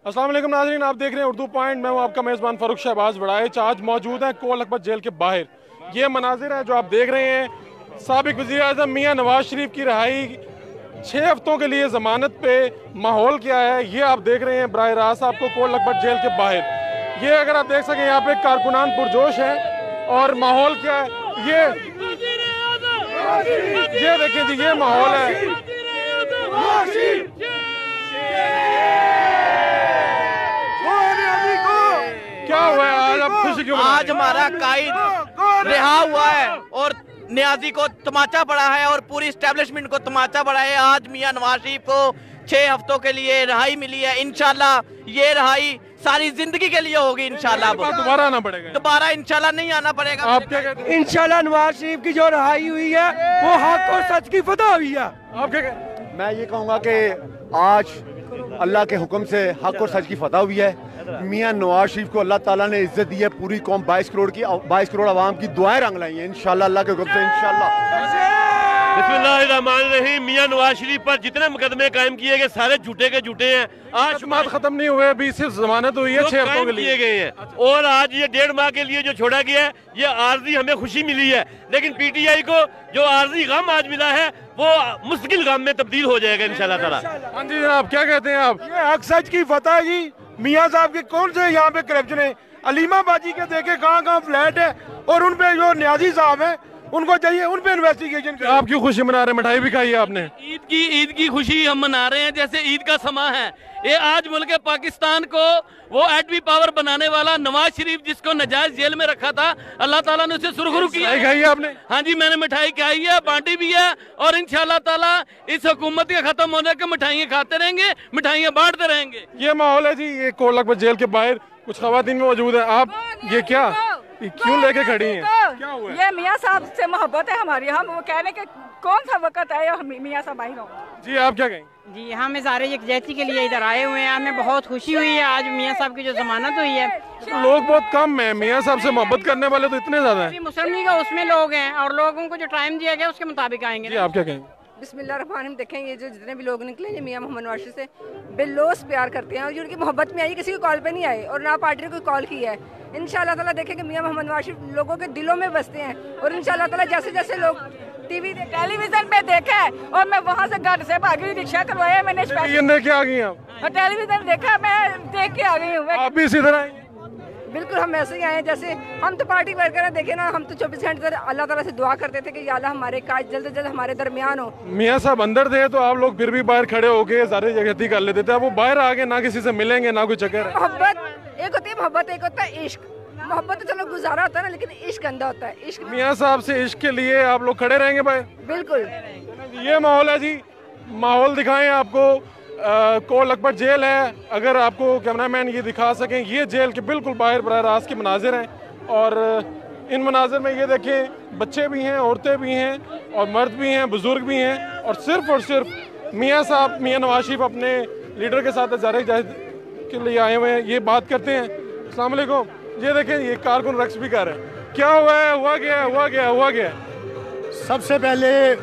अस्सलाम वालेकुम नाज़रीन, आप देख रहे हैं उर्दू पॉइंट। मैं हूं आपका मेज़बान फ़ारूक शहबाज बड़ाइच। आज मौजूद हैं कोल लखपत जेल के बाहर। ये मनाजिर है जो आप देख रहे हैं। साबिक़ वज़ीर आज़म मियाँ नवाज शरीफ की रहाई 6 हफ्तों के लिए ज़मानत पे। माहौल क्या है ये आप देख रहे हैं बराह रास्त आपको कोल लखपत जेल के बाहर। ये अगर आप देख सकें यहाँ पे कारकुनान पुरजोश है। और माहौल क्या है ये देखें जी, ये माहौल है। क्या हुआ है आज, आप खुशी क्यों? आज हमारा कायद रिहा हुआ है और न्याजी को तमाचा पड़ा है और पूरी एस्टेब्लिशमेंट को तमाचा पड़ा है। आज मियां नवाज शरीफ को 6 हफ्तों के लिए रिहाई मिली है। इंशाल्लाह ये रिहाई सारी जिंदगी के लिए होगी। इंशाल्लाह दोबारा आना पड़ेगा, दोबारा इंशाल्लाह नहीं आना पड़ेगा। आप क्या कहते हैं? इंशाल्लाह नवाज शरीफ की जो रिहाई हुई है वो हक और सच की फतह हुई है। आप क्या कहते हैं? मैं ये कहूँगा कि आज अल्लाह के हुक्म से हक और सच की फतह हुई है। मियां नवाज शरीफ को अल्लाह ताला ने इज्जत दी है। पूरी कौम 22 करोड़ आवाम की दुआएं रंग लाई हैं इंशाल्लाह अल्लाह के हुक्म से। इंशाल्लाह बिस्मिल्लाहिर्रहमानिर्रहीम। मियां नवाज शरीफ पर जितने मुकदमे कायम किए गए सारे झूठे के झूठे हैं। आज शुमात खत्म नहीं हुए, अभी सिर्फ जमानत हुई है 6 हफ्तों के लिए गए हैं। और आज ये 1.5 माह के लिए जो छोड़ा गया है ये आर्जी हमें खुशी मिली है, लेकिन पीटीआई को जो आर्जी गम आज मिला है वो मुश्किल गम में तब्दील हो जाएगा इंशाल्लाह ताला। हाँ जी जनाब, क्या कहते हैं आप? ये हक सच की फतह जी। मियाँ साहब के कौन से यहाँ पे करप्शन है? अलीमा बाजी के देखे कहाँ फ्लैट है और उन पे जो न्याजी साहब है उनको चाहिए उन पे इन्वेस्टिगेशन करें। आप क्यों खुशी मना रहे हैं? मिठाई भी खाई है आपने? ईद की खुशी हम मना रहे हैं जैसे ईद का समा है। ये आज मुल्क पाकिस्तान को वो एटमी पावर बनाने वाला नवाज शरीफ जिसको नजायज जेल में रखा था, अल्लाह ताला ने उसे सुरखरू किया। खाई है आपने? हाँ जी, मैंने मिठाई खाई है, बांटी भी है और इंशाल्लाह ताला इस हुकूमत के खत्म होने के मिठाइयाँ खाते रहेंगे, मिठाइयाँ बांटते रहेंगे। ये माहौल है जी। ये कोल लखपत जेल के बाहर कुछ खवातीन मौजूद है। आप ये क्या क्यों लेके खड़ी हैं? क्या हुआ? ये मियाँ साहब से मोहब्बत है हमारी। हम वो कहने के कौन सा वक्त है और मियाँ साहब आई हो। जी आप क्या कहेंगे? जी हम इज़ारे यकजहती के लिए इधर आए हुए हैं। हमें बहुत खुशी हुई है आज मियाँ साहब की जो जमानत हुई है। लोग बहुत कम हैं, मियाँ साहब से मोहब्बत करने वाले तो इतने ज्यादा हैं। मुस्लिम लीग है उसमें लोग हैं और लोगों को जो टाइम दिया गया उसके मुताबिक आएंगे। जी आप क्या कहेंगे? बिस्मिल्लाहिर्रहमानिर्रहीम। देखें ये जो जितने भी लोग निकले ये मियाँ मोहम्मद नवाज शरीफ से बेलोस प्यार करते हैं और जो उनकी मोहब्बत में आई किसी को कॉल पे नहीं आए और ना पार्टी ने कोई कॉल की है। इंशाल्लाह ताला देखेंगे मियाँ मोहम्मद नवाज शरीफ लोगों के दिलों में बसते हैं और इंशाल्लाह ताला जैसे जैसे लोग टेलीविजन पे देखा है और मैं वहाँ से घर से भागी, रिक्शा करवाया मैंने, देख आ गई आप? टेलीविजन देखा, मैं देख के आ गई हूँ। आप भी इसी तरह? बिल्कुल हम ऐसे ही आए जैसे हम तो पार्टी वर्कर देखे ना। हम तो 24 घंटे अल्लाह ताला से दुआ करते थे कि या अल्लाह हमारे काज जल्द से जल्द हमारे दरमियान हो। मियाँ साहब अंदर थे तो आप लोग फिर भी बाहर खड़े होके सारे जगह कर लेते थे। अब वो बाहर आ गए, ना किसी से मिलेंगे ना कोई चक्कर है। मोहब्बत एक होती है, मोहब्बत एक होता है इश्क। मोहब्बत तो चलो गुजारा होता है ना, लेकिन इश्क अंधा होता है। इश्क मियाँ साहब से इश्क के लिए आप लोग खड़े रहेंगे भाई? बिल्कुल। ये माहौल है जी। माहौल दिखाएं आपको। कोल लखपत जेल है, अगर आपको कैमरामैन ये दिखा सकें, ये जेल के बिल्कुल बाहर बराह रास्त के मनाजिर हैं। और इन मनाजिर में ये देखें बच्चे भी हैं, औरतें भी हैं और मर्द भी हैं, बुजुर्ग भी हैं। और सिर्फ मियाँ साहब मियाँ नवाज शरीफ अपने लीडर के साथ इज़ारे के लिए आए हुए हैं। ये बात करते हैं। अस्सलाम वालेकुम। ये देखें ये कारकुन रक्स भी कर रहे हैं। क्या हुआ है? हुआ गया। सबसे पहले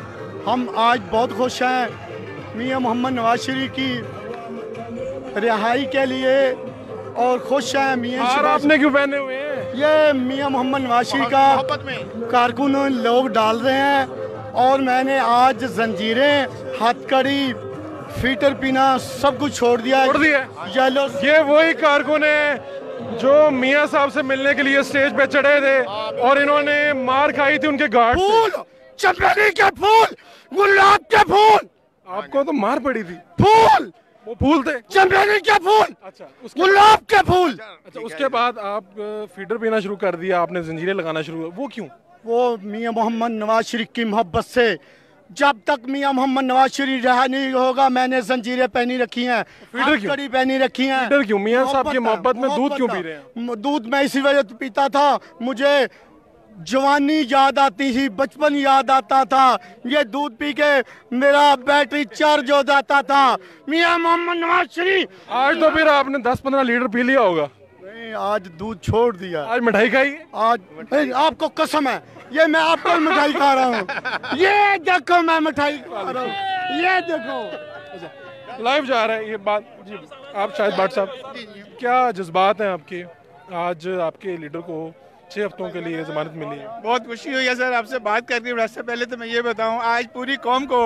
हम आज बहुत खुश हैं मियां मोहम्मद नवाज शरीफ की रिहाई के लिए और खुश हैं। मियां आपने क्यों पहने हुए हैं? ये मियां मोहम्मद नवाज शरीफ का कारकुन लोग डाल रहे हैं और मैंने आज जंजीरें, हथकड़ी, फीटर पीना सब कुछ छोड़ दिया। ये वही कारकुन है जो मियाँ साहब से मिलने के लिए स्टेज पे चढ़े थे और इन्होंने मार खाई थी उनके गार्ड से। चमेली के फूल, गुलाब के फूल। आपको तो मार पड़ी थी। फूल, वो फूल थे, चमेली के फूल। अच्छा, गुलाब के फूल। अच्छा, उसके बाद आप फीडर पीना शुरू कर दिया, आपने जंजीरें लगाना शुरू। वो क्यों? वो मियां मोहम्मद नवाज शरीफ की मोहब्बत से। जब तक मियां मोहम्मद नवाज शरीफ रहा नहीं होगा मैंने जंजीरें पहनी रखी हैं, कड़ी पहनी रखी हैं। फीडर क्यों? मियां साहब की मोहब्बत में दूध क्यों पी रहे हैं? दूध मैं इसी वजह से पीता था, मुझे जवानी याद आती थी, बचपन याद आता था। ये दूध पी के मेरा बैटरी चार्ज हो जाता था। मियां मोहम्मद नवाज शरीफ। आज तो फिर आपने 10-15 लीटर पी लिया होगा। नहीं, आज दूध छोड़ दिया। आज मिठाई खाई? आज आपको कसम है, ये मैं आपको मिठाई खा रहा हूँ। ये देखो मैं मिठाई खा रहा हूँ, ये देखो। लाइव जा रहा है ये बात जी। आप शायद भाट साहब, क्या जज्बात हैं आपके? आज आपके लीडर को 6 हफ्तों के लिए जमानत मिली है। बहुत खुशी हुई है सर आपसे बात करके। सबसे पहले तो मैं ये बताऊं, आज पूरी कौम को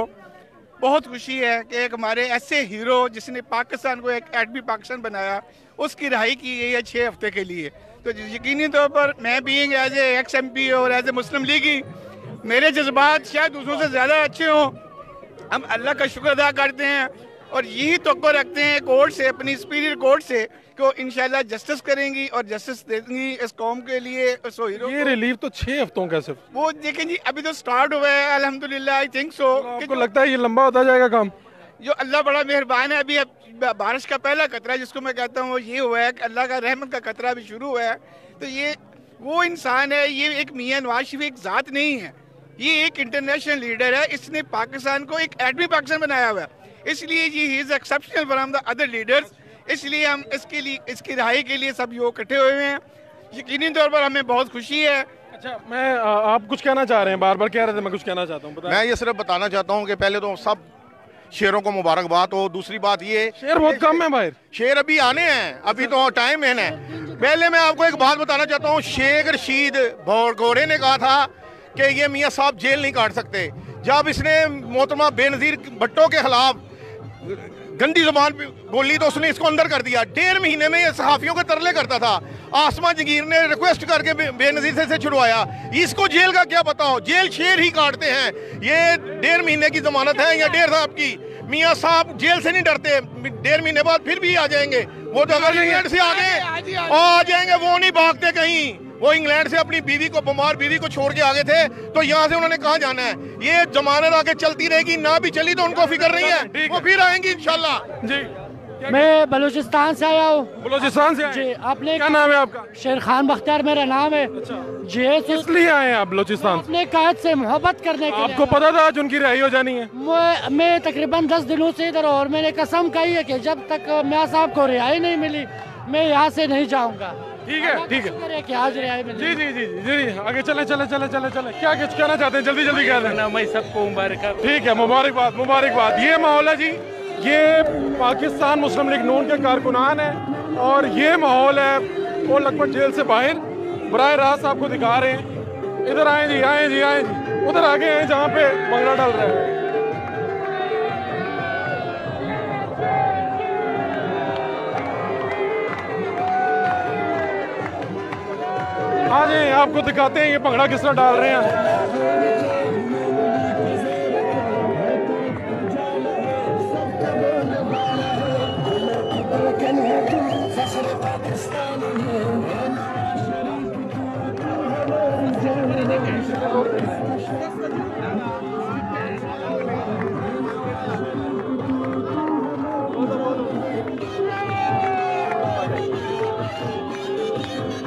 बहुत खुशी है कि एक हमारे ऐसे हीरो जिसने पाकिस्तान को एक एटमी पाकिस्तान बनाया, उसकी रिहाई की गई है 6 हफ्ते के लिए। तो यकीनी तौर पर मैं being as a ex MP और एज ए मुस्लिम लीगी, मेरे जज्बात शायद दूसरों से ज़्यादा अच्छे हों। हम अल्लाह का शुक्र अदा करते हैं और यही तवक्को रखते हैं कोर्ट से, अपनी सुपीरियर कोर्ट से, कि वो इंशाल्लाह जस्टिस करेंगी और जस्टिस देंगी इस कौम के लिए। ये रिलीफ तो 6 हफ्तों का सिर्फ, वो देखें जी, अभी तो स्टार्ट हुआ है अल्हम्दुलिल्लाह। I think so. आपको लगता है ये लंबा होता जाएगा काम? जो अल्लाह बड़ा मेहरबान है, अभी बारिश का पहला कतरा जिसको मैं कहता हूँ, ये हुआ है कि अल्लाह का रहमत का कतरा अभी शुरू हुआ है। तो ये वो इंसान है, ये एक मियां नवाज शरीफ एक ज़ात नहीं है, ये एक इंटरनेशनल लीडर है। इसने पाकिस्तान को एक एटमी पाकिस्तान बनाया हुआ है, इसलिए ये he is exceptional from the other leaders. इसलिए हम इसके लिए, इसकी रिहाई के लिए सब योग इकट्ठे हुए हैं। यकीनी तौर पर हमें बहुत खुशी है। अच्छा, मैं आप कुछ कहना चाह रहे हैं? बार बार कह रहे थे, मैं कुछ कहना चाहता हूँ। मैं ये सिर्फ बताना चाहता हूँ कि पहले तो सब शेरों को मुबारकबाद हो। दूसरी बात ये, शेर बहुत कम है भाई, शेर अभी आने हैं, अभी तो टाइम है ना। पहले मैं आपको एक बात बताना चाहता हूँ, शेख रशीद घोड़े ने कहा था कि ये मियाँ साहब जेल नहीं काट सकते। जब इसने मोहतरमा बेनज़ीर भुट्टो के खिलाफ गंदी जुबान बोली तो उसने इसको अंदर कर दिया। 1.5 महीने में ये सहाफियों के तरले करता था। आसमा जगीर ने रिक्वेस्ट करके बेनज़ीर से छुड़वाया। इसको जेल का क्या पता हो, जेल शेर ही काटते हैं। ये 1.5 महीने की जमानत है या 1.5 साहब की। मियाँ साहब जेल से नहीं डरते, 1.5 महीने बाद फिर भी आ जाएंगे। वो तो अगर इंग्लैंड से आ जाएंगे, वो नहीं भागते कहीं। वो इंग्लैंड से अपनी बीवी को, बीमार बीवी को छोड़ के आगे थे, तो यहाँ से उन्होंने कहाँ जाना है। ये जमानत आगे चलती रहेगी, ना भी चली तो उनको फिक्र नहीं है, वो फिर आएंगी इंशाल्लाह। जी, मैं बलूचिस्तान से आया हूँ। बलूचिस्तान से जी, आपने क्या नाम है आपका? शेर खान बख्तियार मेरा नाम है। अच्छा, जी, इसलिए आए हैं आप बलूचिस्तान? अपने कैद से मोहब्बत करने के लिए। आपको पता था आज उनकी रिहाई हो जानी है? मैं तकरीबन 10 दिनों से इधर, और मैंने कसम कही है कि जब तक मियाँ साहब को रिहाई नहीं मिली मैं यहाँ से नहीं जाऊँगा। ठीक है, ठीक है, कि आज रिहाई मिली। जी जी जी जी, आगे चले चले चले चले चले। क्या कुछ कहना चाहते हैं? जल्दी जल्दी कह दें। मैं सबको मुबारक। ठीक है, मुबारकबाद मुबारकबाद। ये माहौल है जी, ये पाकिस्तान मुस्लिम लीग नून के कारकुनान है और ये माहौल है कोट लखपत जेल से बाहर। बराह रास्त आपको दिखा रहे हैं। इधर आए जी, आए जी, आए जी, उधर आगे हैं जहाँ पे भंगड़ा डाल रहे हैं। आ जाए, आपको दिखाते हैं ये भंगड़ा किस तरह डाल रहे हैं।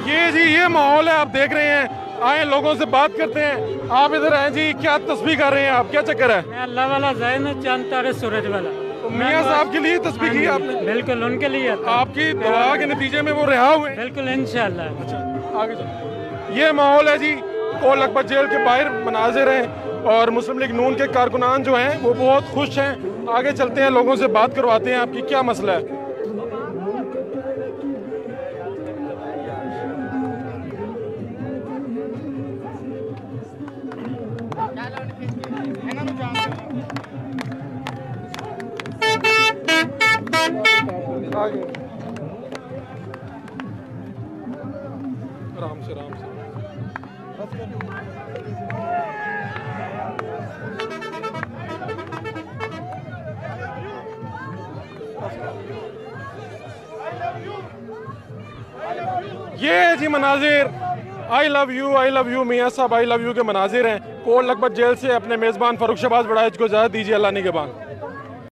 ये जी, ये माहौल है, आप देख रहे हैं। आए लोगों से बात करते हैं। आप इधर आए जी, क्या तस्बीह कर रहे हैं आप? क्या चक्कर है? मैं अल्लाह वाला ज़ैन, चांद तारे सूरज वाला। तो मियाँ साहब के लिए तस्बीह की आपने? बिल्कुल, उनके लिए। आपकी दुआ के नतीजे में वो रिहा हुए? बिल्कुल, इंशाल्लाह। अच्छा, आगे चलो। ये माहौल है जी, कोट लखपत जेल के बाहर मनाजिर हैं और मुस्लिम लीग नून के कारकुनान जो हैं वो बहुत खुश हैं। आगे चलते हैं, लोगों से बात करवाते हैं आपकी क्या मसला है। आराम से, आराम से। ये जी मनाजिर, आई लव यू मियाँ साहब, आई लव यू के मनाजिर हैं। कोट लखपत जेल से अपने मेज़बान फरुख शहबाज बड़ाइच को इजाज़त दीजिए, अल्लाह निगहबान।